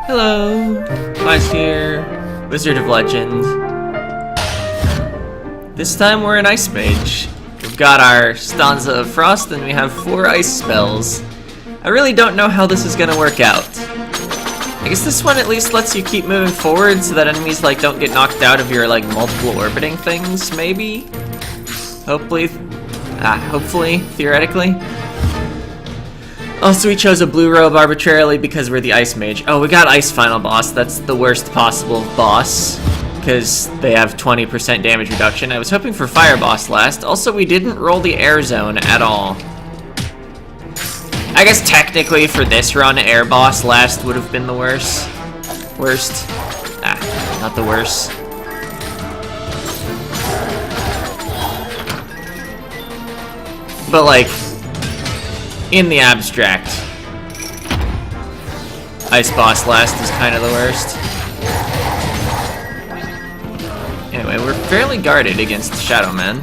Hello, Mage here, Wizard of Legend. This time we're an Ice Mage. We've got our Stanza of Frost and we have 4 ice spells. I really don't know how this is gonna work out. I guess this one at least lets you keep moving forward so that enemies don't get knocked out of your multiple orbiting things, maybe? Hopefully, theoretically. Also, we chose a blue robe arbitrarily because we're the Ice Mage. Oh, we got Ice Final Boss. That's the worst possible boss, because they have 20% damage reduction. I was hoping for Fire Boss last. Also, we didn't roll the Air Zone at all. I guess technically for this run, Air Boss last would have been the worst. Not the worst. But in the abstract, Ice Boss last is kind of the worst. Anyway, we're fairly guarded against Shadow Men.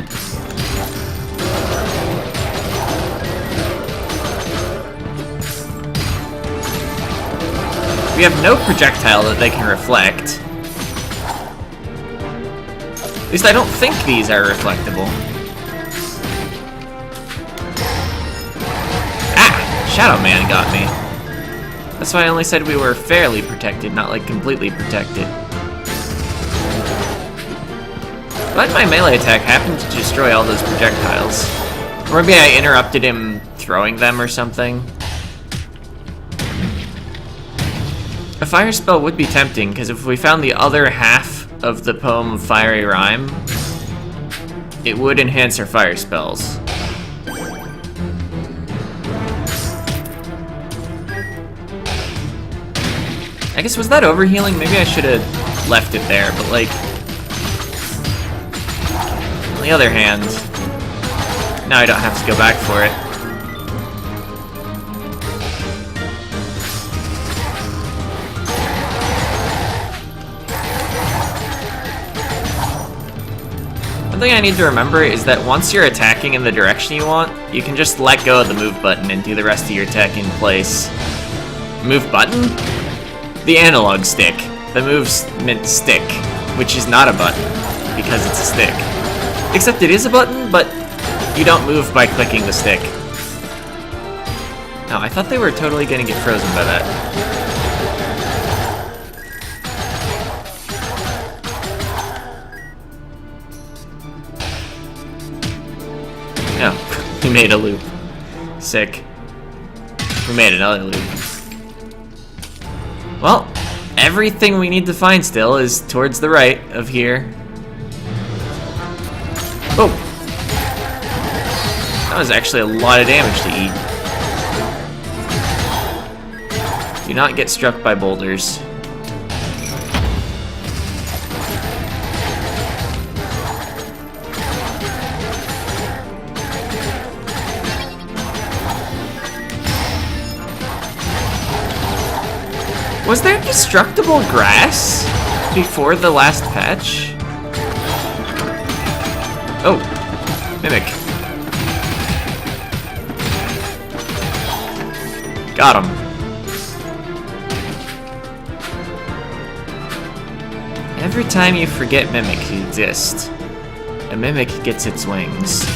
We have no projectile that they can reflect. At least I don't think these are reflectable. Shadow Man got me. That's why I only said we were fairly protected, not completely protected. But my melee attack happened to destroy all those projectiles. Or maybe I interrupted him throwing them or something. A fire spell would be tempting, because if we found the other half of the poem of Fiery Rhyme, it would enhance our fire spells. I guess, was that overhealing? Maybe I should have left it there, but on the other hand, now I don't have to go back for it. One thing I need to remember is that once you're attacking in the direction you want, you can just let go of the move button and do the rest of your attack in place. Move button? The analog stick. The move's meant stick, which is not a button, because it's a stick. Except it is a button, but you don't move by clicking the stick. No, I thought they were totally gonna get frozen by that. No, we made a loop. Sick. We made another loop. Well, everything we need to find still is towards the right of here. Oh! That was actually a lot of damage to eat. Do not get struck by boulders. Was there destructible grass before the last patch? Oh, Mimic. Got him. Every time you forget Mimic exists, a Mimic gets its wings.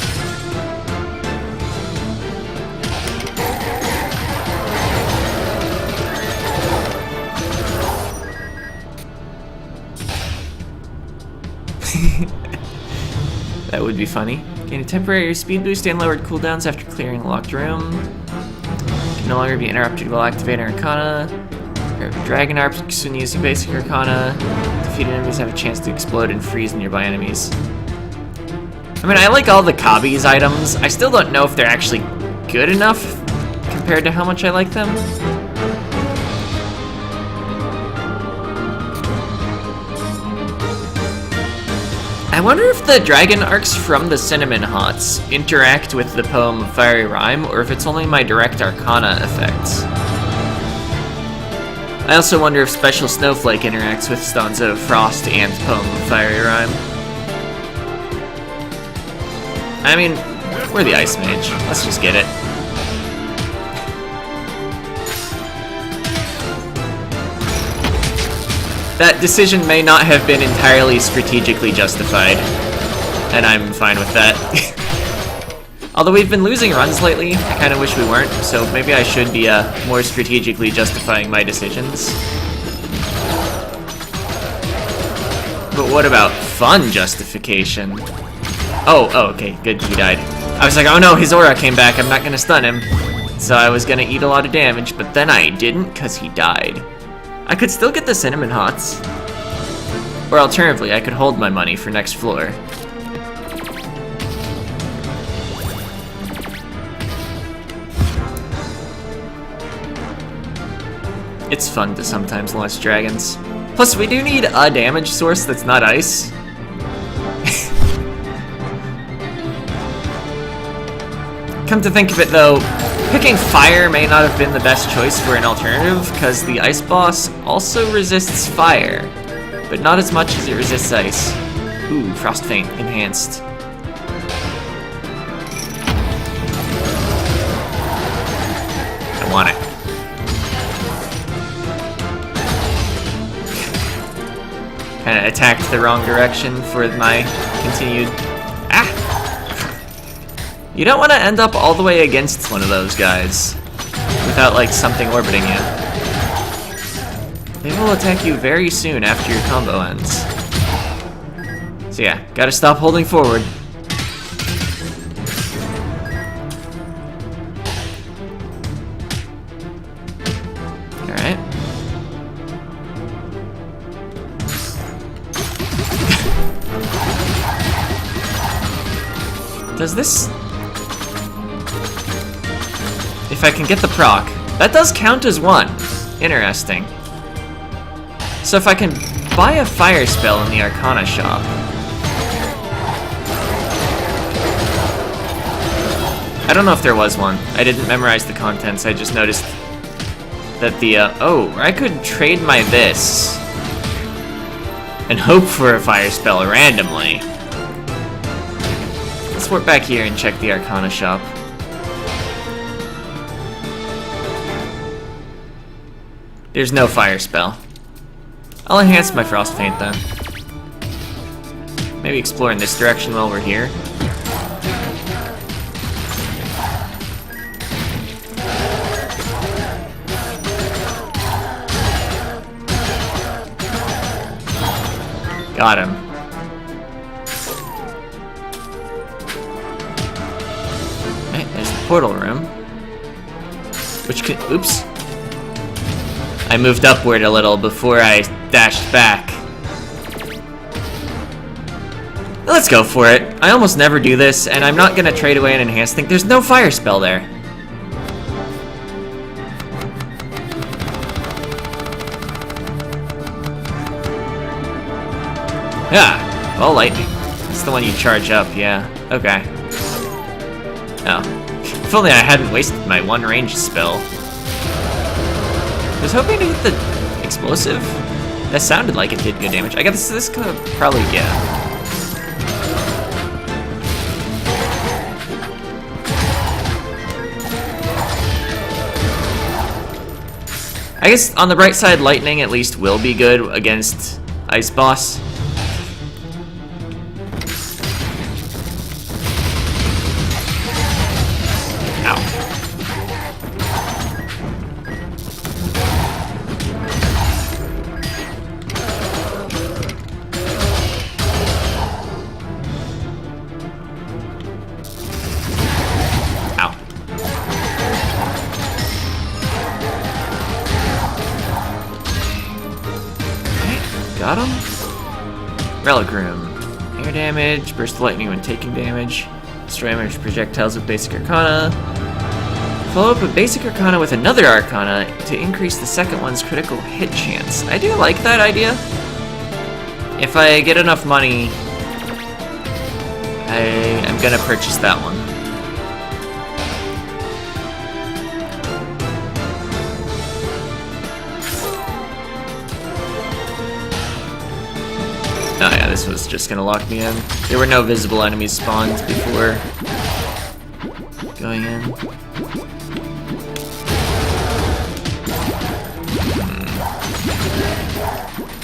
That would be funny. Gain a temporary speed boost and lowered cooldowns after clearing a locked room. Can no longer be interrupted while activating Arcana. Dragon arcs when using basic Arcana. Defeated enemies have a chance to explode and freeze nearby enemies. I mean, I like all the Kabi's items. I still don't know if they're actually good enough compared to how much I like them. I wonder if the dragon arcs from the Cinnamon Hots interact with the poem of Fiery Rhyme, or if it's only my direct Arcana effects. I also wonder if Special Snowflake interacts with Stanza of Frost and poem of Fiery Rhyme. I mean, we're the Ice Mage. Let's just get it. that decision may not have been entirely strategically justified, and I'm fine with that. Although we've been losing runs lately, I kind of wish we weren't, so maybe I should be more strategically justifying my decisions. But what about fun justification? Oh, okay, good, he died. I was like, oh no, his aura came back, I'm not gonna stun him. So I was gonna eat a lot of damage, but then I didn't, cause he died. I could still get the cinnamon hots. Or alternatively, I could hold my money for next floor. It's fun to sometimes launch dragons. Plus, we do need a damage source that's not ice. Come to think of it though, picking fire may not have been the best choice for an alternative, because the ice boss also resists fire, but not as much as it resists ice. Ooh, Frost Feint enhanced. I want it. Kinda attacked the wrong direction for my continued... Ah! You don't want to end up all the way against one of those guys without, like, something orbiting you. They will attack you very soon after your combo ends. So yeah, gotta stop holding forward. Alright. Does this... If I can get the proc, that does count as one. Interesting. So if I can buy a fire spell in the Arcana shop. I don't know if there was one. I didn't memorize the contents, I just noticed that the, oh, I could trade my this and hope for a fire spell randomly. Let's work back here and check the Arcana shop. There's no fire spell. I'll enhance my Frost Feint then. Maybe explore in this direction while we're here. Got him. Alright, there's the portal room. Which could... Oops. I moved upward a little before I dashed back. Let's go for it. I almost never do this, and I'm not gonna trade away an enhanced thing. There's no fire spell there. Yeah, well, lightning. It's the one you charge up, yeah. Okay. Oh. If only I hadn't wasted my one range spell. I was hoping to hit the explosive. That sounded like it did good damage. I guess this could probably, yeah. I guess on the bright side, lightning at least will be good against Ice Boss. Got him? Relic Room. Air damage, burst of lightning when taking damage, destroy damage projectiles with basic arcana. Follow up a basic arcana with another arcana to increase the second one's critical hit chance. I do like that idea. If I get enough money, I'm gonna purchase that one. Oh yeah, this was just gonna lock me in. There were no visible enemies spawned before going in.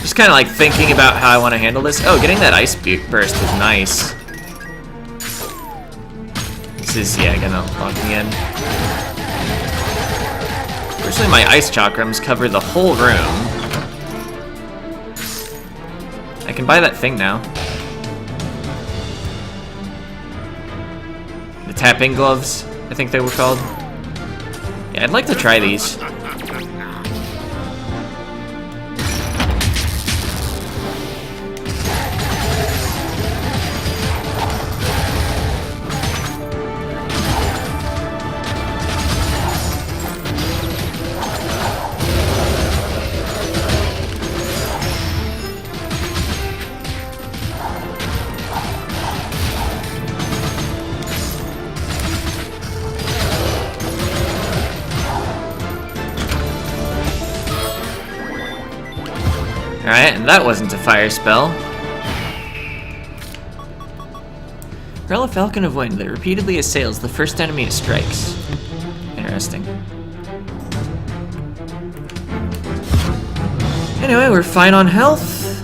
Just kind of like thinking about how I want to handle this. Oh, getting that ice burst was nice. This is, yeah, gonna lock me in. Fortunately, my ice chakrams cover the whole room. I can buy that thing now. The tapping gloves, I think they were called. Yeah, I'd like to try these. Alright, and that wasn't a fire spell. Roll a Falcon of Wind that repeatedly assails the first enemy it strikes. Interesting. Anyway, we're fine on health.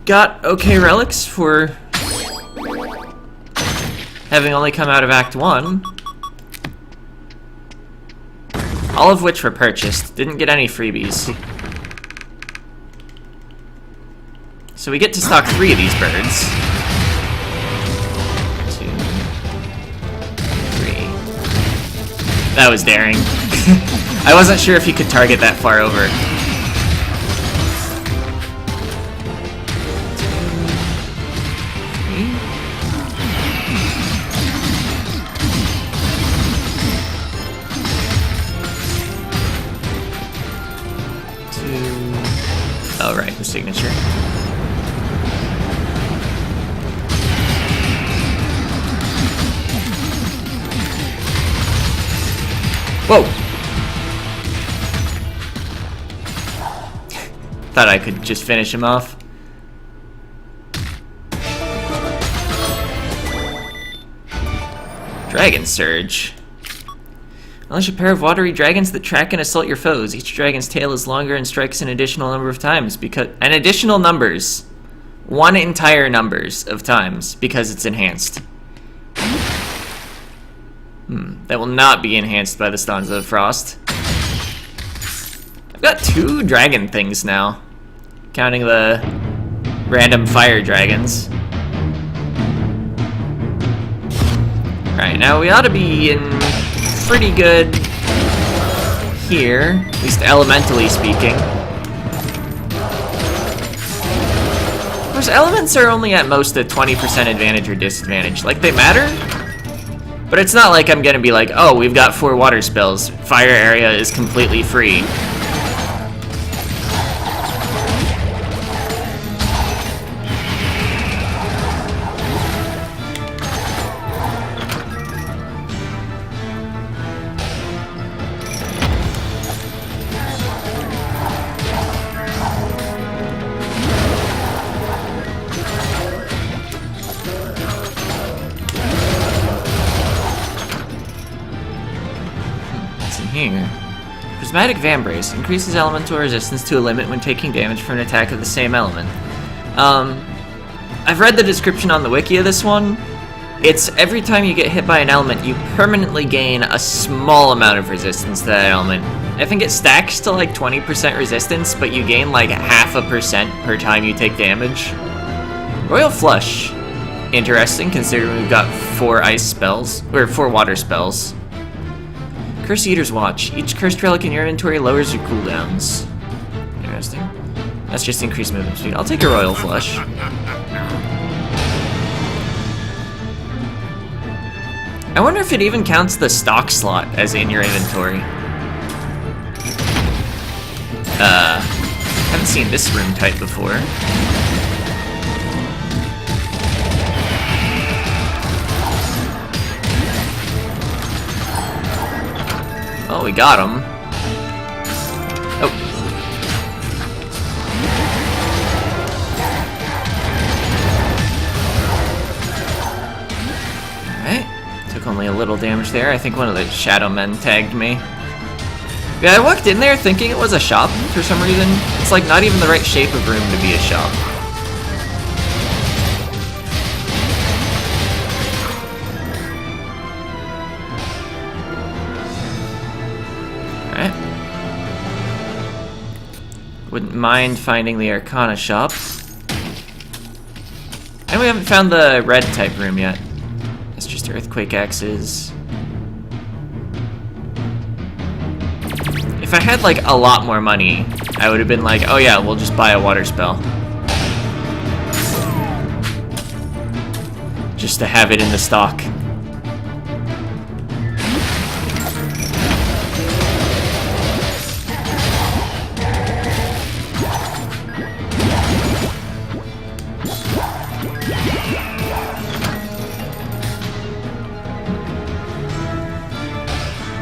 Got okay relics for having only come out of Act 1. All of which were purchased. Didn't get any freebies. So we get to stock 3 of these birds. 2, 3. That was daring. I wasn't sure if you could target that far over. 2. Oh, right, the signature. Whoa! Thought I could just finish him off. Dragon Surge. Unleash a pair of watery dragons that track and assault your foes. Each dragon's tail is longer and strikes an additional number of times because... An additional numbers. 1 entire numbers of times because it's enhanced. That will not be enhanced by the Stanza of Frost. I've got 2 dragon things now, counting the random fire dragons. Alright, now we ought to be in pretty good here, at least elementally speaking. Of course, elements are only at most a 20% advantage or disadvantage. Like, they matter, but it's not like I'm gonna be like, oh, we've got 4 water spells. Fire area is completely free. Here. Prismatic Vambrace increases elemental resistance to a limit when taking damage from an attack of the same element. I've read the description on the wiki of this one. It's every time you get hit by an element, you permanently gain a small amount of resistance to that element. I think it stacks to like 20% resistance, but you gain like 0.5% per time you take damage. Royal Flush. Interesting, considering we've got 4 ice spells, or 4 water spells. Curse Eater's Watch. Each cursed relic in your inventory lowers your cooldowns. Interesting. That's just increased movement speed. I'll take a Royal Flush. I wonder if it even counts the stock slot as in your inventory. Haven't seen this room type before. Oh, we got him. Oh. Alright. Took only a little damage there. I think one of the Shadow Men tagged me. Yeah, I walked in there thinking it was a shop for some reason. It's like not even the right shape of room to be a shop. Alright. Wouldn't mind finding the Arcana shop. And we haven't found the red type room yet. It's just earthquake axes. If I had like a lot more money, I would have been like, oh yeah, we'll just buy a water spell. Just to have it in the stock.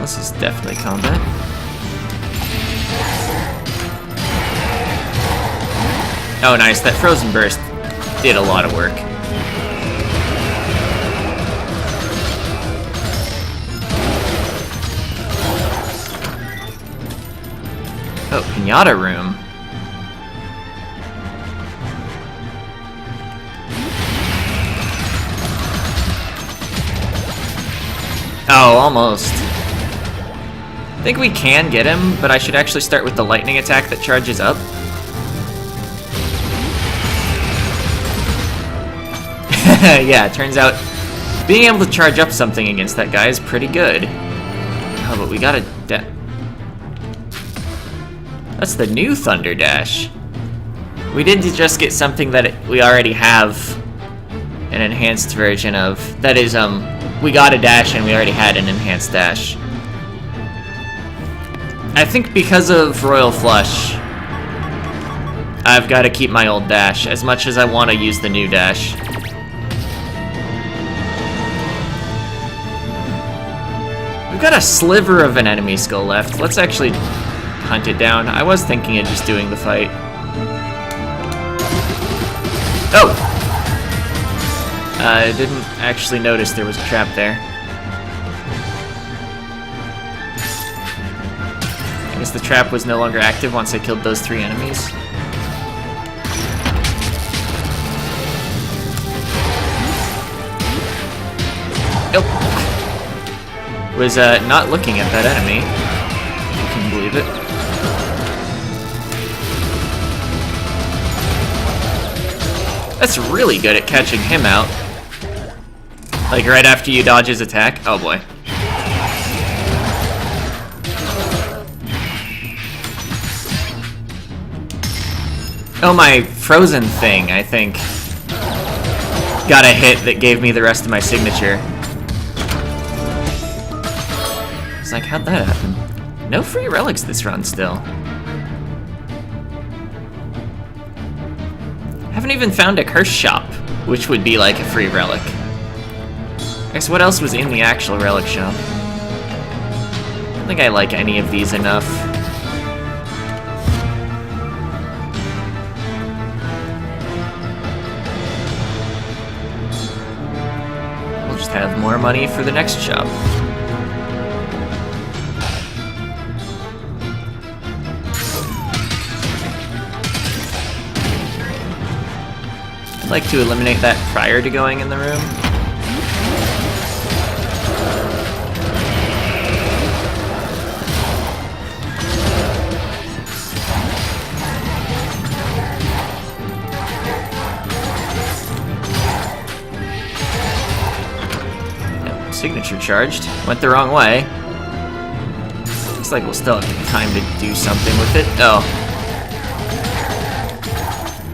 This is definitely combat. Oh, nice. That Frozen Burst did a lot of work. Oh, Pinata Room. Oh, almost. I think we can get him, but I should actually start with the lightning attack that charges up. Yeah, it turns out being able to charge up something against that guy is pretty good. Oh, but we gotta... That's the new Thunder Dash. We did just get something that we already have an enhanced version of. That is, we got a dash and we already had an enhanced dash. I think because of Royal Flush, I've got to keep my old dash as much as I want to use the new dash. We've got a sliver of an enemy skull left. Let's actually hunt it down. I was thinking of just doing the fight. Oh! I didn't actually notice there was a trap there. I guess the trap was no longer active once I killed those 3 enemies. Nope. Was not looking at that enemy. If you can believe it. That's really good at catching him out. Like right after you dodge his attack. Oh boy. Oh, my frozen thing, I think, got a hit that gave me the rest of my signature. It's like, how'd that happen? No free relics this run still. Haven't even found a curse shop, which would be like a free relic. I guess what else was in the actual relic shop? I don't think I like any of these enough. We'll just have more money for the next shop. I'd like to eliminate that prior to going in the room. Yep, signature charged. Went the wrong way. Looks like we'll still have time to do something with it. Oh.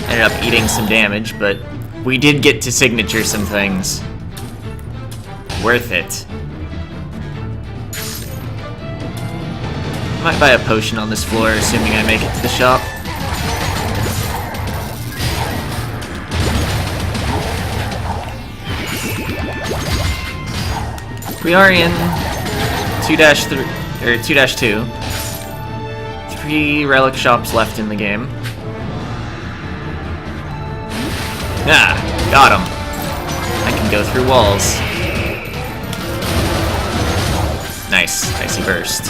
Ended up eating some damage, but we did get to signature some things. Worth it. Might buy a potion on this floor, assuming I make it to the shop. We are in 2-3 or 2-2. 3 relic shops left in the game. Ah, got him. I can go through walls. Nice, icy burst.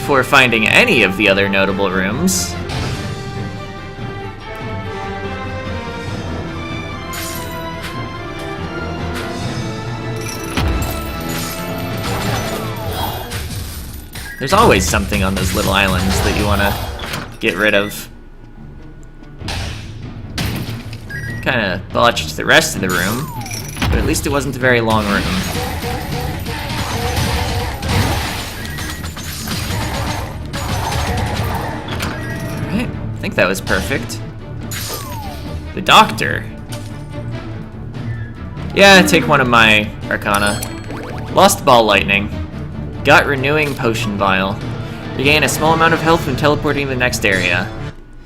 before finding any of the other notable rooms. There's always something on those little islands that you want to get rid of. Kind of botched the rest of the room, but at least it wasn't a very long room. Alright, I think that was perfect. The Doctor. Yeah, take one of my Arcana. Lost Ball Lightning. Got Renewing Potion Vial. Regain a small amount of health when teleporting to the next area.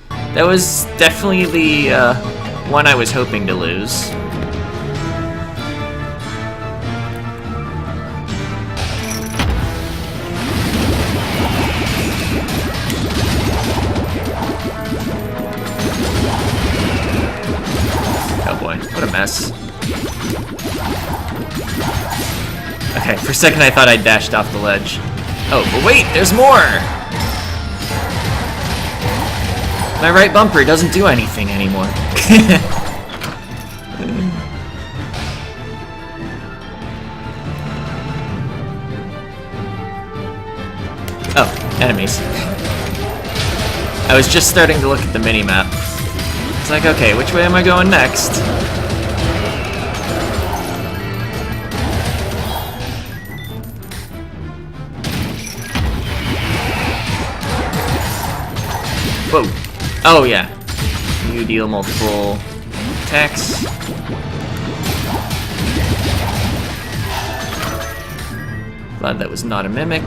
That was definitely the one I was hoping to lose. Oh boy, what a mess. Okay, for a second I thought I dashed off the ledge. Oh, but wait, there's more! My right bumper doesn't do anything anymore. Oh, enemies. I was just starting to look at the mini-map. It's like, okay, which way am I going next? Whoa. Oh, yeah. You deal multiple attacks. Glad that was not a mimic.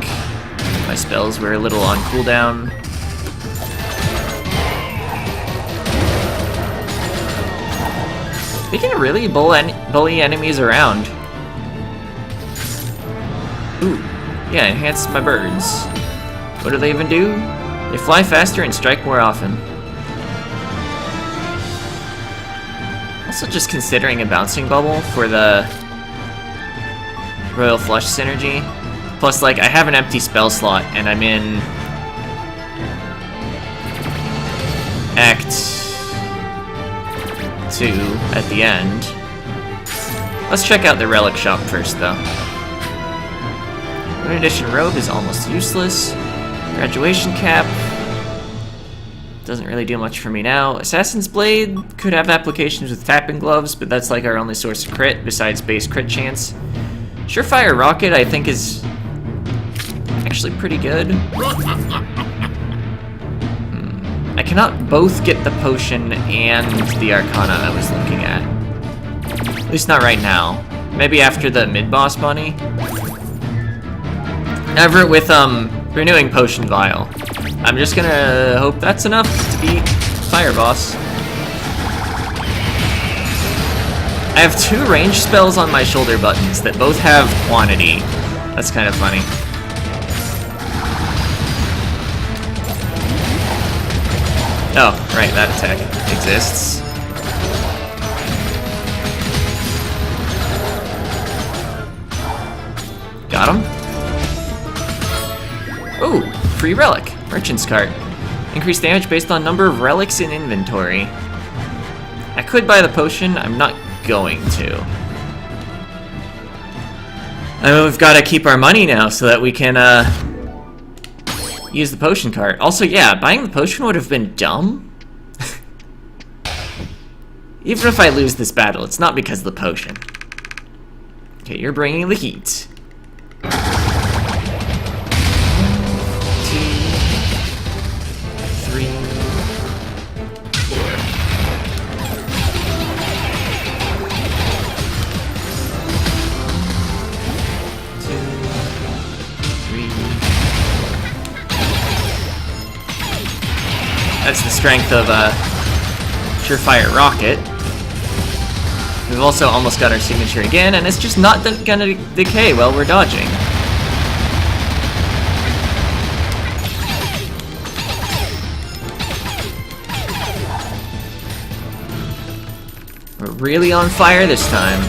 My spells were a little on cooldown. They can really bully enemies around. Ooh. Yeah, enhance my birds. What do they even do? They fly faster and strike more often. Also just considering a bouncing bubble for the Royal Flush synergy. Plus, like, I have an empty spell slot and I'm in Act 2 at the end. Let's check out the relic shop first, though. One edition robe is almost useless. Graduation cap doesn't really do much for me now. Assassin's Blade could have applications with tapping gloves, but that's like our only source of crit besides base crit chance. Surefire Rocket I think is actually pretty good. I cannot both get the potion and the Arcana I was looking at. At least not right now. Maybe after the mid-boss bunny. Never with Renewing Potion Vial. I'm just gonna hope that's enough to beat Fire Boss. I have 2 range spells on my shoulder buttons that both have quantity. That's kind of funny. Oh, right, that attack exists. Got him. Ooh, free relic. Merchant's cart. Increased damage based on number of relics in inventory. I could buy the potion, I'm not going to. I mean, we've got to keep our money now so that we can use the potion cart. Also, yeah, buying the potion would have been dumb. Even if I lose this battle, it's not because of the potion. Okay, you're bringing the heat. 1, 2, 3, 4. That's the strength of Surefire Rocket. We've also almost got our signature again, and it's just not gonna decay while we're dodging. We're really on fire this time.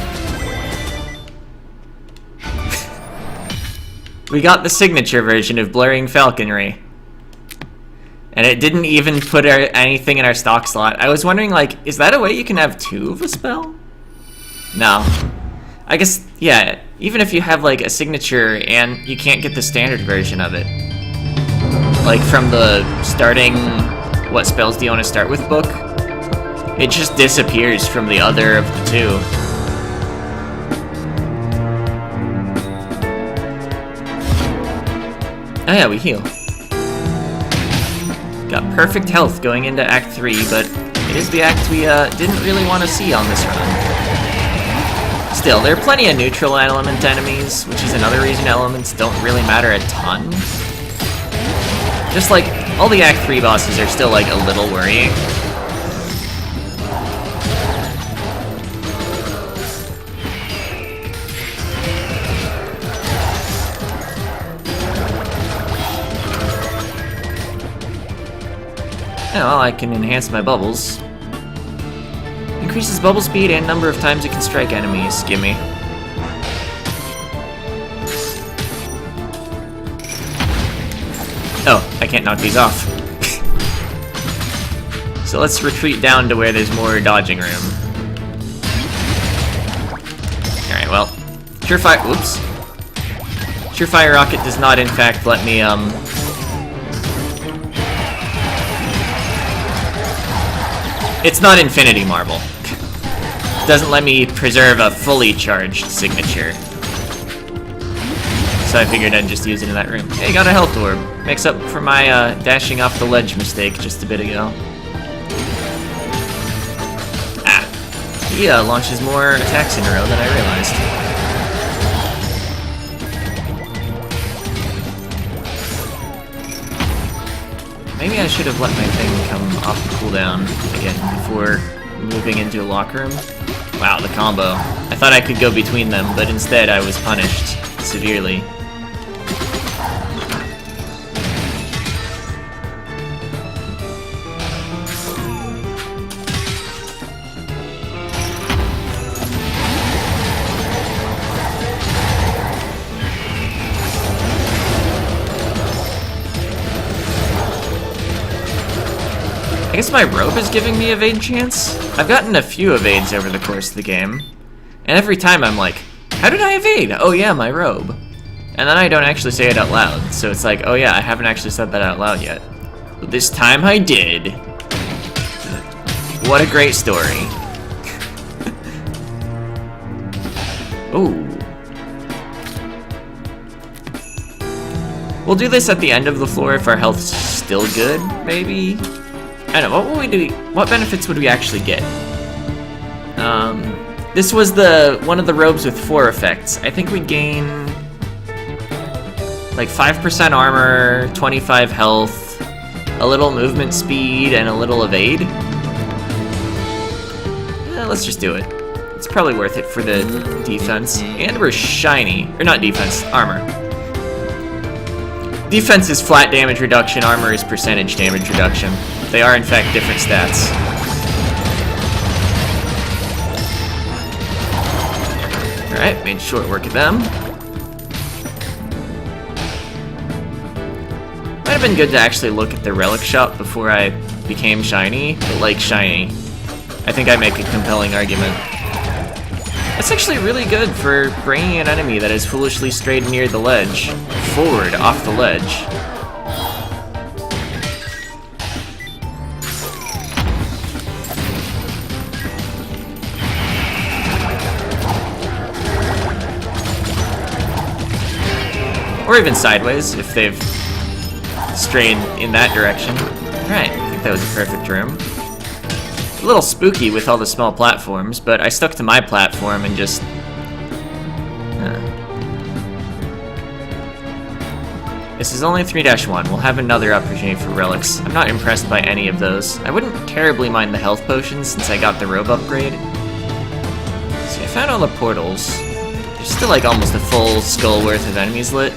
We got the signature version of Blurring Falconry. And it didn't even put anything in our stock slot. I was wondering, like, is that a way you can have 2 of a spell? No. I guess, yeah, even if you have, like, a signature and you can't get the standard version of it. Like, from the starting, what spells do you want to start with book? It just disappears from the other of the 2. Oh yeah, we heal. Got perfect health going into Act 3, but it is the act we didn't really want to see on this run. Still, there are plenty of neutral element enemies, which is another reason elements don't really matter a ton. Just like, all the Act 3 bosses are still like a little worrying. Yeah, well, I can enhance my bubbles. Increases bubble speed and number of times it can strike enemies. Gimme. Oh, I can't knock these off. So let's retreat down to where there's more dodging room. Alright, well. Surefire, oops. Surefire Rocket does not in fact let me, It's not Infinity Marble. It doesn't let me preserve a fully charged signature. So I figured I'd just use it in that room. Hey, got a health orb. Makes up for my dashing off the ledge mistake just a bit ago. Ah. He launches more attacks in a row than I realized. Maybe I should have let my thing come off the cooldown again before moving into a locker room. Wow, the combo. I thought I could go between them, but instead I was punished severely. I guess my robe is giving me evade chance? I've gotten a few evades over the course of the game. And every time I'm like, how did I evade? Oh yeah, my robe. And then I don't actually say it out loud. So it's like, oh yeah, I haven't actually said that out loud yet. But this time I did. What a great story. Ooh. We'll do this at the end of the floor if our health's still good, maybe? I don't know, what would we do? What benefits would we actually get? This was one of the robes with 4 effects. I think we gain like 5% armor, 25 health, a little movement speed, and a little evade. Let's just do it. It's probably worth it for the defense. And we're shiny. Or not defense, armor. Defense is flat damage reduction, armor is percentage damage reduction. They are in fact different stats. Alright, made short work of them. Might have been good to actually look at the relic shop before I became shiny, but like shiny. I think I make a compelling argument. That's actually really good for bringing an enemy that is foolishly strayed near the ledge forward off the ledge. Or even sideways, if they've strayed in that direction. Alright, I think that was a perfect room. A little spooky with all the small platforms, but I stuck to my platform and just... This is only 3-1. We'll have another opportunity for relics. I'm not impressed by any of those. I wouldn't terribly mind the health potions since I got the robe upgrade. See, I found all the portals. There's still like almost a full skull worth of enemies lit.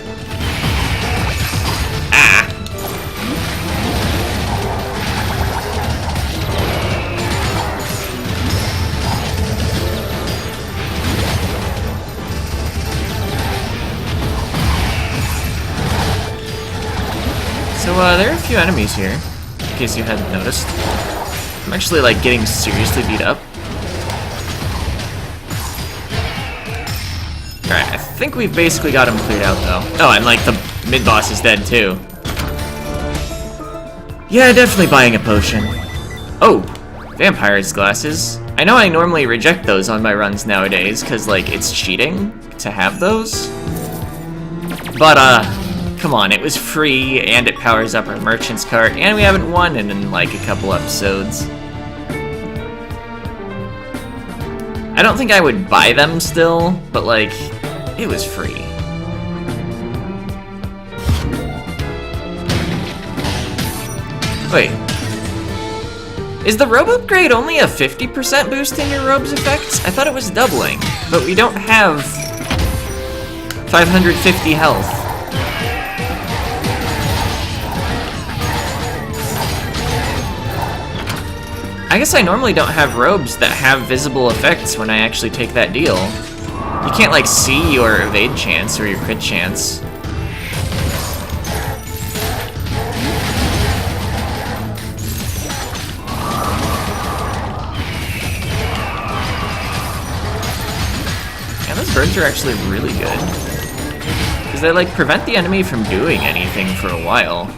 there are a few enemies here, in case you hadn't noticed. I'm actually, like, getting seriously beat up. Alright, I think we've basically got him cleared out, though. Oh, and, like, the mid-boss is dead, too. Yeah, definitely buying a potion. Oh, vampire's glasses. I know I normally reject those on my runs nowadays, because, like, it's cheating to have those. But, come on, it was free, and it powers up our merchant's cart, and we haven't won in, like, a couple episodes. I don't think I would buy them still, but, like, it was free. Wait. Is the robe upgrade only a 50% boost in your robe's effects? I thought it was doubling, but we don't have 550 health. I guess I normally don't have robes that have visible effects when I actually take that deal. You can't, like, see your evade chance or your crit chance. Yeah, those birds are actually really good. Because they, like, prevent the enemy from doing anything for a while.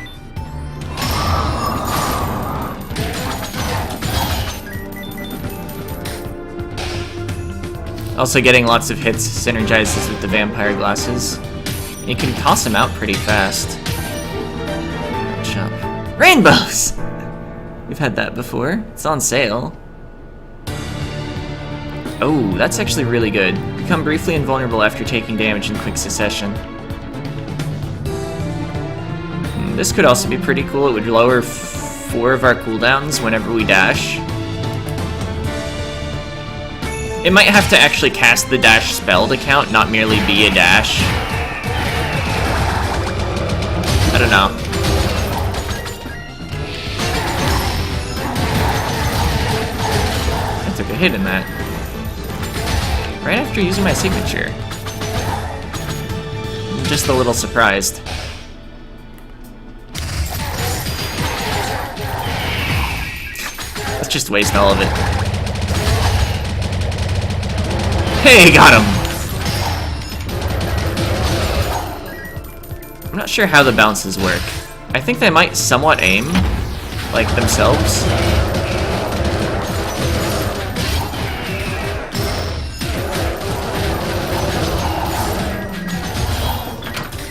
Also, getting lots of hits synergizes with the vampire glasses. You can toss them out pretty fast. Jump. Rainbows! We've had that before. It's on sale. Oh, that's actually really good. Become briefly invulnerable after taking damage in quick succession. This could also be pretty cool. It would lower 4 of our cooldowns whenever we dash. It might have to actually cast the dash spell to count, not merely be a dash. I don't know. I took a hit in that. Right after using my signature. I'm just a little surprised. Let's just waste all of it. Hey, got him! I'm not sure how the bounces work. I think they might somewhat aim, like themselves.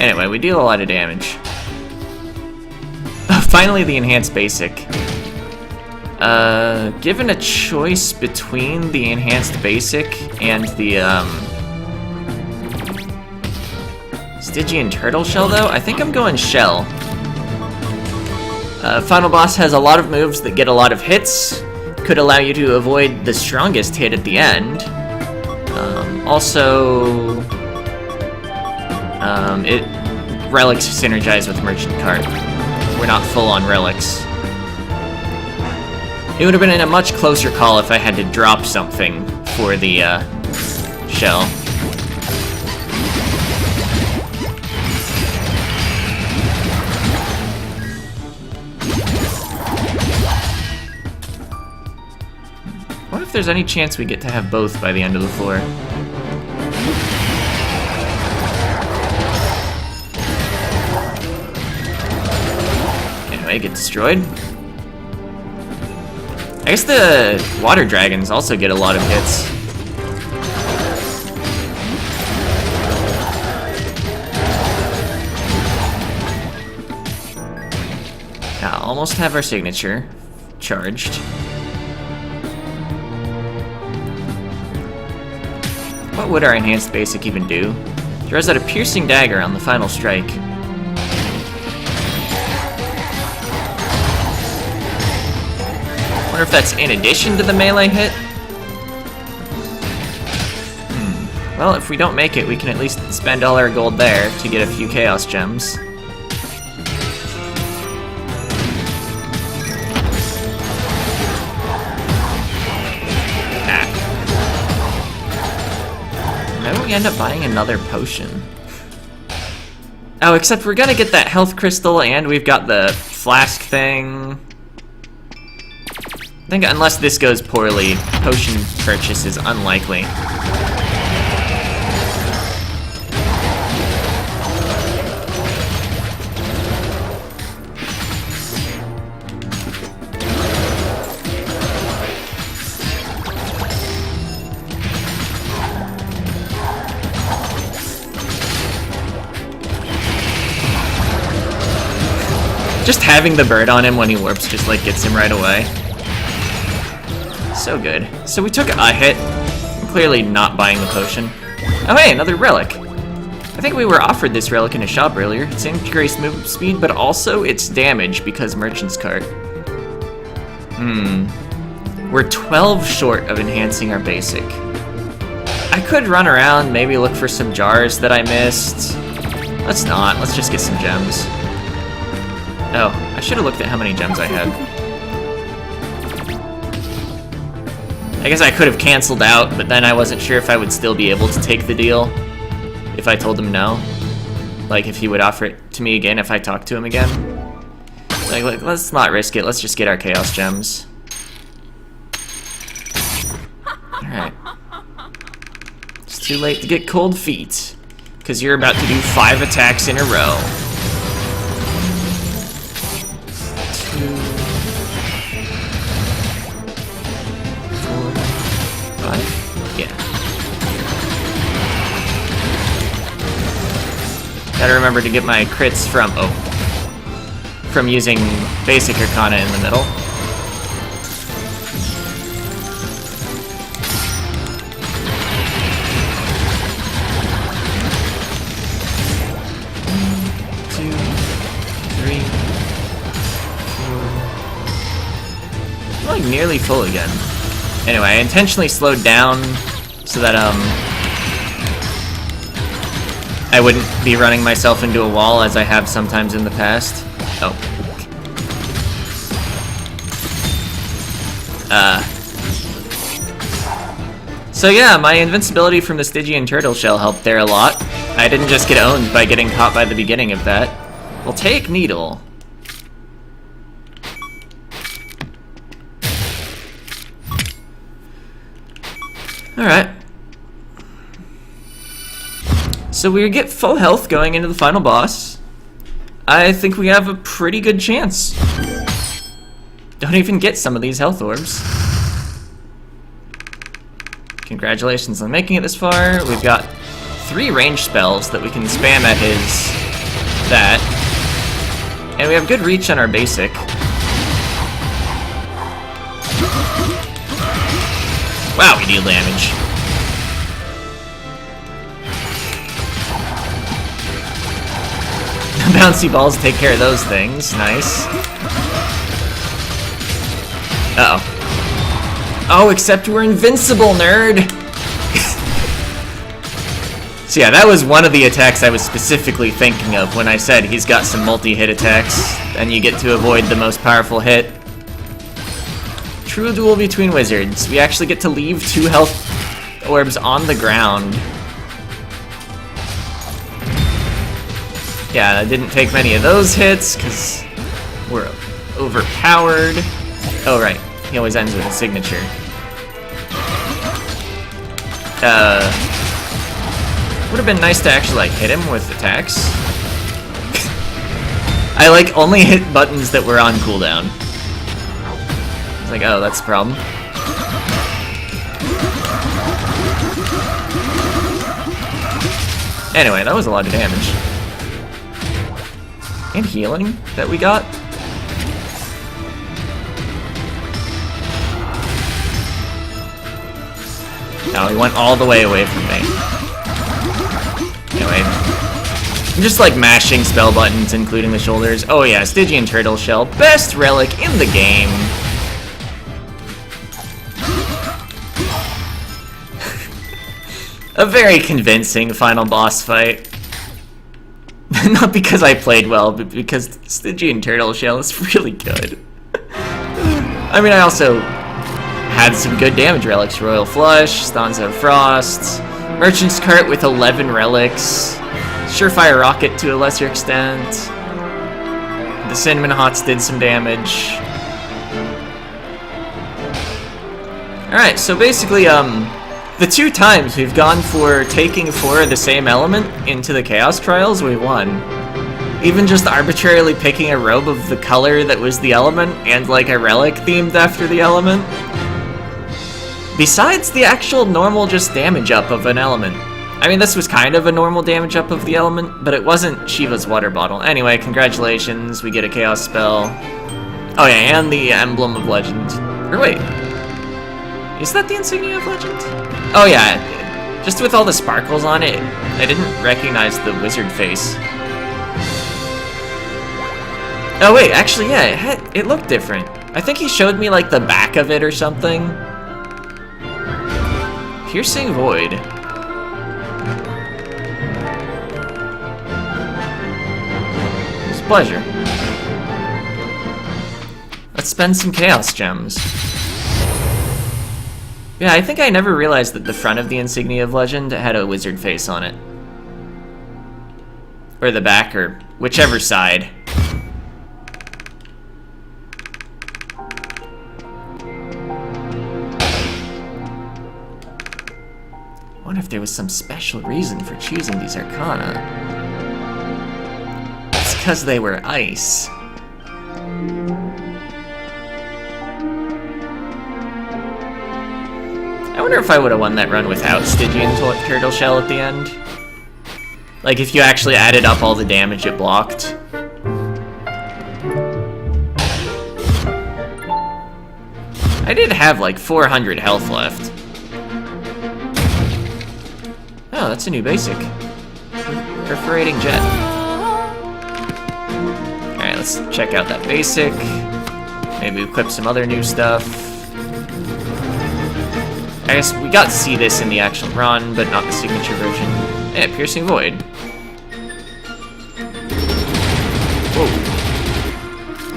Anyway, we deal a lot of damage. Finally, the enhanced basic. Given a choice between the enhanced basic and the, Stygian turtle shell, though, I think I'm going shell. Final boss has a lot of moves that get a lot of hits, could allow you to avoid the strongest hit at the end. Relics synergize with merchant cart. We're not full on relics. It would have been a much closer call if I had to drop something for the, shell. What if there's any chance we get to have both by the end of the floor? Anyway, get destroyed. I guess the water dragons also get a lot of hits. Now, almost have our signature charged. What would our enhanced basic even do? Throws out a piercing dagger on the final strike. Wonder if that's in addition to the melee hit? Well, if we don't make it, we can at least spend all our gold there to get a few chaos gems. Maybe we end up buying another potion. Oh, except we're gonna get that health crystal, and we've got the flask thing. I think unless this goes poorly, potion purchase is unlikely. Just having the bird on him when he warps just like gets him right away. So good. So we took a hit. I'm clearly not buying the potion. Oh hey, another relic. I think we were offered this relic in a shop earlier. It's increased move speed, but also its damage because merchant's cart. We're 12 short of enhancing our basic. I could run around, maybe look for some jars that I missed. Let's not. Let's just get some gems. Oh, I should have looked at how many gems I had. I guess I could have canceled out, but then I wasn't sure if I would still be able to take the deal if I told him no. Like, if he would offer it to me again if I talked to him again. Like, let's not risk it. Let's just get our Chaos Gems. Alright. It's too late to get cold feet, because you're about to do 5 attacks in a row. 2, 4, 5. Yeah. Gotta remember to get my crits from using basic Arcana in the middle. Nearly full again. Anyway, I intentionally slowed down so that I wouldn't be running myself into a wall as I have sometimes in the past. Oh. So yeah, my invincibility from the Stygian turtle shell helped there a lot. I didn't just get owned by getting caught by the beginning of that. We'll take Needle. Alright. So we get full health going into the final boss. I think we have a pretty good chance. Don't even get some of these health orbs. Congratulations on making it this far. We've got 3 range spells that we can spam at that. And we have good reach on our basic. Wow, we deal damage. Bouncy balls take care of those things. Nice. Uh-oh. Oh, except we're invincible, nerd! So yeah, that was one of the attacks I was specifically thinking of when I said he's got some multi-hit attacks, and you get to avoid the most powerful hit. True duel between wizards. We actually get to leave 2 health orbs on the ground. Yeah, I didn't take many of those hits, because we're overpowered. Oh, right. He always ends with a signature. Would have been nice to actually, like, hit him with attacks. I, like, only hit buttons that were on cooldown. It's like, oh, that's the problem. Anyway, that was a lot of damage. And healing that we got. No, he went all the way away from me. Anyway. I'm just like mashing spell buttons, including the shoulders. Oh yeah, Stygian Turtle Shell. Best relic in the game. A very convincing final boss fight. Not because I played well, but because Stygian Turtle Shell is really good. I mean, I also had some good damage relics. Royal Flush, Stanza of Frost, Merchant's Cart with 11 relics. Surefire Rocket to a lesser extent. The Cinnamon Hots did some damage. Alright, so basically, the 2 times we've gone for taking 4 of the same element into the Chaos Trials, we won. Even just arbitrarily picking a robe of the color that was the element and like a relic themed after the element. Besides the actual normal just damage up of an element. I mean, this was kind of a normal damage up of the element, but it wasn't Shiva's water bottle. Anyway, congratulations, we get a Chaos spell. Oh yeah, and the Emblem of Legend. Or wait. Is that the Insignia of Legend? Oh yeah, just with all the sparkles on it, I didn't recognize the wizard face. Oh wait, actually yeah, it looked different. I think he showed me like the back of it or something. Piercing Void. It's a pleasure. Let's spend some Chaos Gems. Yeah, I think I never realized that the front of the Insignia of Legend had a wizard face on it. Or the back, or whichever side. I wonder if there was some special reason for choosing these Arcana. It's because they were ice. I wonder if I would have won that run without Stygian Turtle Shell at the end. Like, if you actually added up all the damage it blocked. I did have, like, 400 health left. Oh, that's a new basic. Perforating Jet. Alright, let's check out that basic. Maybe equip some other new stuff. I guess we got to see this in the actual run, but not the signature version. Yeah, Piercing Void. Whoa.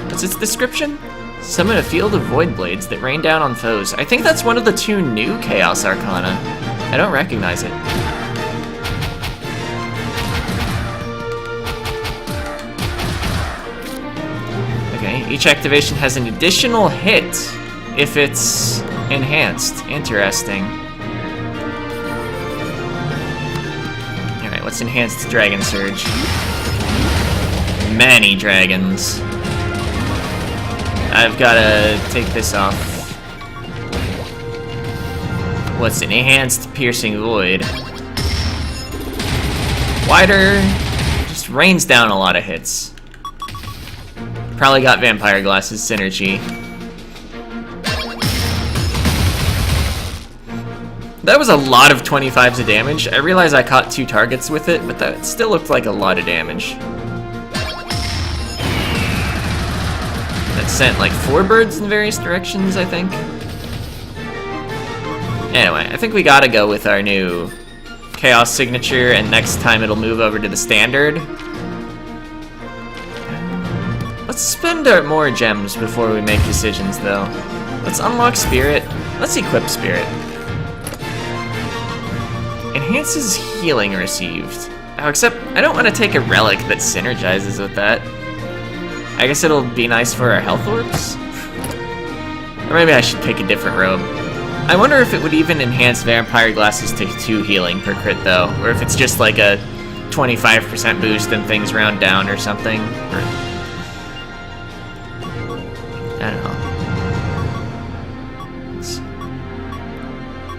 What's its description? Summon a field of void blades that rain down on foes. I think that's one of the 2 new Chaos Arcana. I don't recognize it. Okay, each activation has an additional hit if it's enhanced. Interesting. Alright, what's enhanced Dragon Surge? Many dragons. I've gotta take this off. What's an enhanced Piercing Void? Wider. Just rains down a lot of hits. Probably got Vampire Glass's synergy. That was a lot of 25s of damage. I realize I caught 2 targets with it, but that still looked like a lot of damage. That sent like 4 birds in various directions, I think. Anyway, I think we gotta go with our new Chaos signature, and next time it'll move over to the standard. Let's spend our more gems before we make decisions, though. Let's unlock Spirit. Let's equip Spirit. Enhances healing received. Oh, except I don't want to take a relic that synergizes with that. I guess it'll be nice for our health orbs? Or maybe I should pick a different robe. I wonder if it would even enhance Vampire Glasses to 2 healing per crit, though. Or if it's just like a 25% boost and things round down or something. Or I don't know.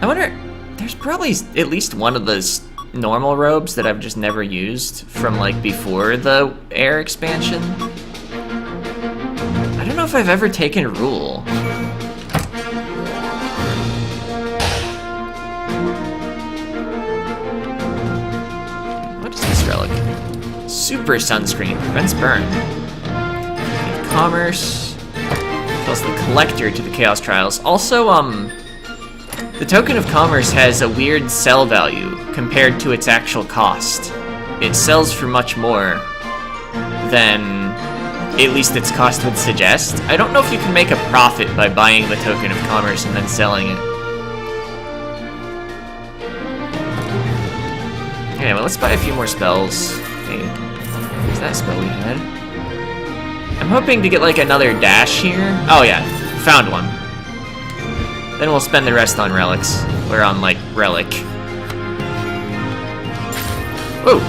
I wonder... There's probably at least one of those normal robes that I've just never used from like before the air expansion. I don't know if I've ever taken Rule. What is this relic? Super Sunscreen. Prevents burn. Commerce. Tells the Collector to the Chaos Trials. Also, the Token of Commerce has a weird sell value compared to its actual cost. It sells for much more than at least its cost would suggest. I don't know if you can make a profit by buying the Token of Commerce and then selling it. Okay, well, let's buy a few more spells. Hey, where's that spell we had? I'm hoping to get, like, another dash here. Oh, yeah, found one. Then we'll spend the rest on relics. Or on, like, relic. Whoa!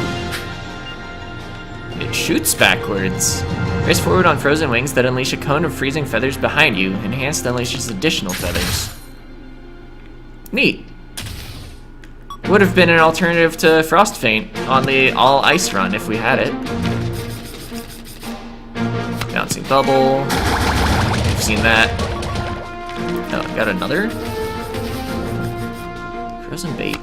It shoots backwards. Race forward on frozen wings that unleash a cone of freezing feathers behind you. Enhanced unleashes additional feathers. Neat. Would have been an alternative to Frost Feint on the all ice run if we had it. Bouncing bubble. We've seen that. Oh, got another? Frozen bait.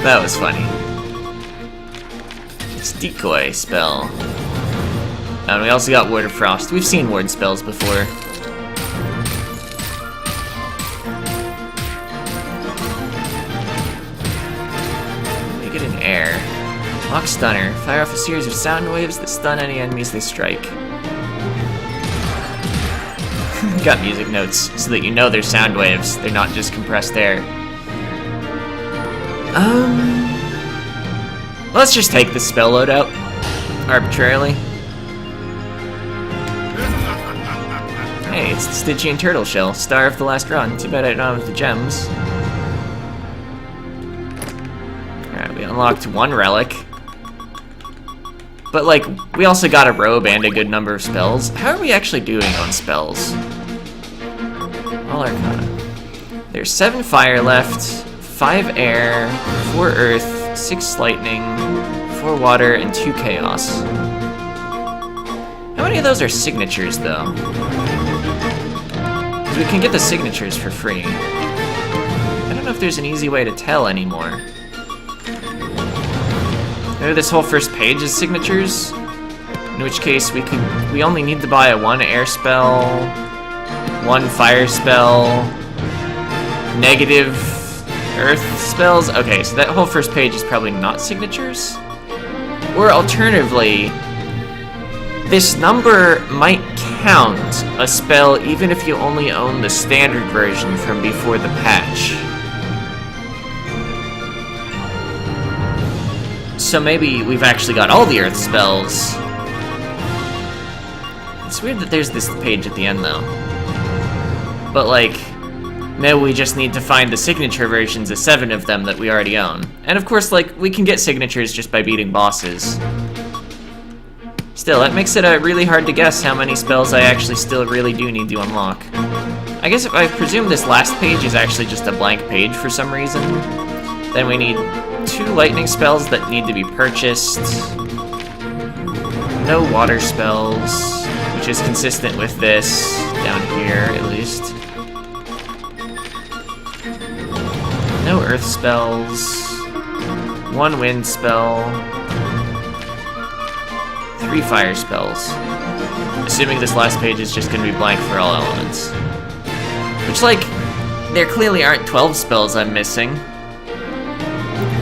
That was funny. It's decoy spell. And we also got Ward of Frost. We've seen ward spells before. Make it in air. Mock Stunner. Fire off a series of sound waves that stun any enemies they strike. Got music notes so that you know they're sound waves. They're not just compressed air. Let's just take the spell loadout arbitrarily. Hey, it's the Stygian Turtle Shell, star of the last run. Too bad I don't have the gems. Alright, we unlocked one relic. But, like, we also got a robe and a good number of spells. How are we actually doing on spells? All Arcana. There's 7 fire left, 5 air, 4 earth, 6 lightning, 4 water, and 2 chaos. How many of those are signatures, though? Because we can get the signatures for free. I don't know if there's an easy way to tell anymore. Maybe this whole first page is signatures? In which case, we only need to buy a 1 air spell, 1 fire spell, negative earth spells? Okay, so that whole first page is probably not signatures? Or alternatively, this number might count a spell even if you only own the standard version from before the patch. So maybe we've actually got all the earth spells. It's weird that there's this page at the end though. But like, maybe we just need to find the signature versions of 7 of them that we already own. And of course, like, we can get signatures just by beating bosses. Still, that makes it really hard to guess how many spells I actually still really do need to unlock. I guess if I presume this last page is actually just a blank page for some reason, then we need 2 lightning spells that need to be purchased. No water spells, which is consistent with this, down here at least. No earth spells, 1 wind spell, 3 fire spells. Assuming this last page is just gonna be blank for all elements. Which, like, there clearly aren't 12 spells I'm missing.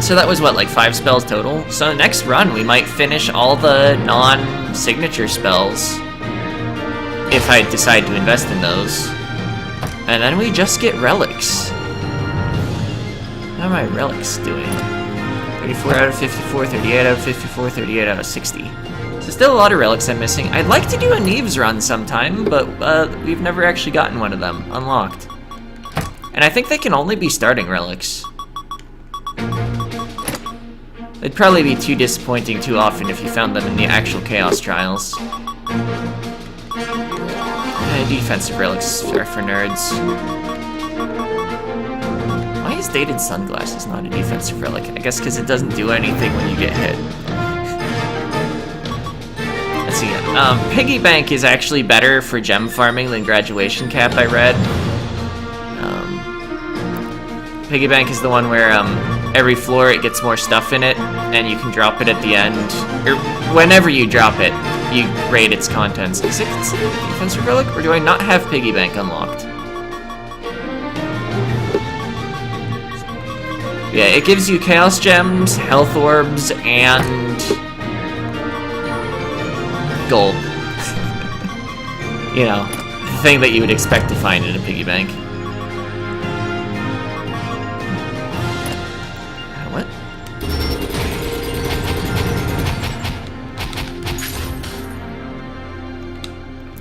So that was what, like 5 spells total? So next run we might finish all the non-signature spells. If I decide to invest in those. And then we just get relics. How are my relics doing? 34 out of 54, 38 out of 54, 38 out of 60. So still a lot of relics I'm missing. I'd like to do a Neves run sometime, but we've never actually gotten one of them unlocked. And I think they can only be starting relics. They'd probably be too disappointing too often if you found them in the actual Chaos Trials. Defensive relics are for nerds. Why is Dated Sunglasses not a defensive relic? I guess because it doesn't do anything when you get hit. Let's see. Piggy Bank is actually better for gem farming than Graduation Cap, I read. Piggy Bank is the one where every floor it gets more stuff in it, and you can drop it at the end. Or whenever you drop it, you rate its contents. Is it considered a defensive relic, or do I not have Piggy Bank unlocked? Yeah, it gives you Chaos Gems, Health Orbs, and gold. You know, the thing that you would expect to find in a Piggy Bank.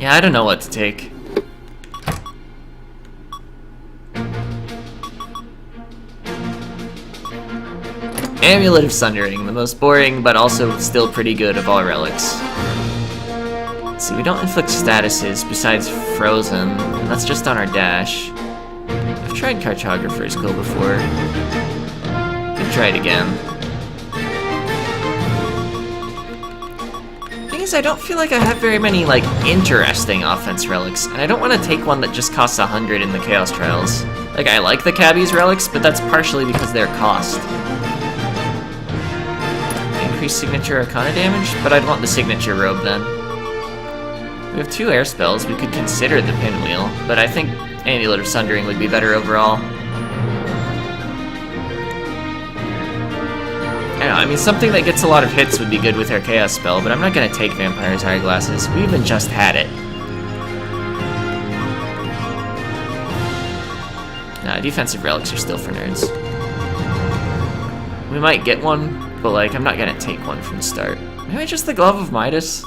Yeah, I don't know what to take. Amulet of Sundering, the most boring but also still pretty good of all relics. Let's see, we don't inflict statuses besides Frozen, and that's just on our dash. I've tried Cartographer's Quill before. Could try it again. Thing is, I don't feel like I have very many, like, interesting offense relics, and I don't want to take one that just costs 100 in the Chaos Trials. Like, I like the Cabbie's relics, but that's partially because of their cost. Increase signature Arcana damage, but I'd want the signature robe then. We have 2 air spells, we could consider the Pinwheel, but I think Amulet of Sundering would be better overall. I don't know, I mean, something that gets a lot of hits would be good with our Chaos spell, but I'm not going to take Vampire's Eyeglasses. We even just had it. Nah, defensive relics are still for nerds. We might get one, but like, I'm not going to take one from the start. Maybe just the Glove of Midas?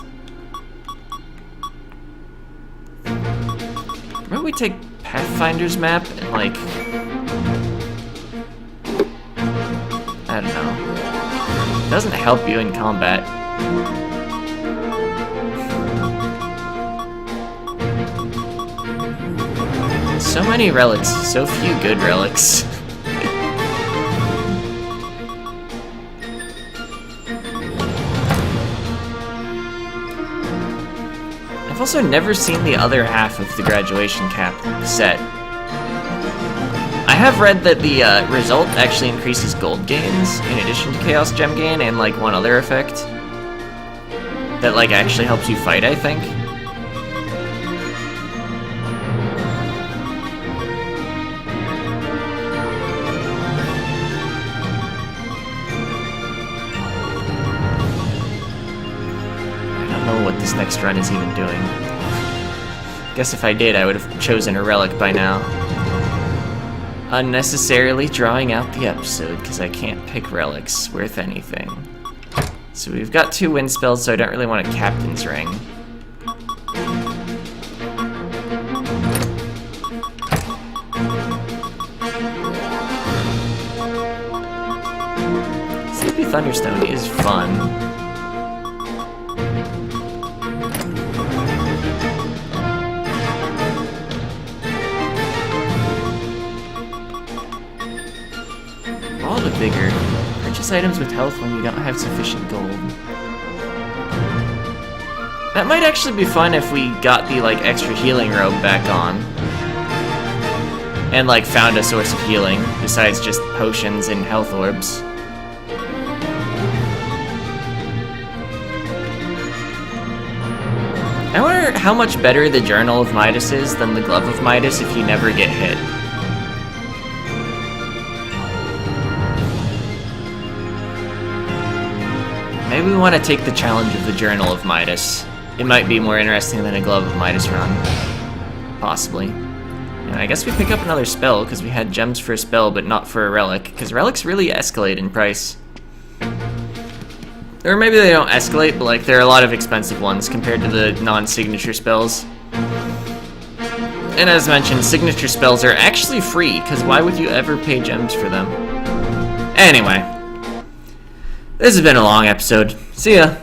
Remember we take Pathfinder's map and like... I don't know. It doesn't help you in combat. So many relics, so few good relics. I've also never seen the other half of the Graduation Cap set. I have read that the result actually increases gold gains in addition to Chaos Gem gain and like one other effect that like actually helps you fight, I think. What this next run is even doing. Guess if I did, I would have chosen a relic by now. Unnecessarily drawing out the episode because I can't pick relics worth anything. So we've got 2 wind spells, so I don't really want a Captain's Ring. Sleepy Thunderstone is fun. Bigger. Purchase items with health when you don't have sufficient gold. That might actually be fun if we got the like extra healing robe back on. And like found a source of healing besides just potions and health orbs. I wonder how much better the Journal of Midas is than the Glove of Midas if you never get hit. Maybe we want to take the challenge of the Journal of Midas. It might be more interesting than a Glove of Midas run. Possibly. And I guess we pick up another spell, because we had gems for a spell, but not for a relic, because relics really escalate in price. Or maybe they don't escalate, but like there are a lot of expensive ones compared to the non-signature spells. And as mentioned, signature spells are actually free, because why would you ever pay gems for them? Anyway. This has been a long episode. See ya!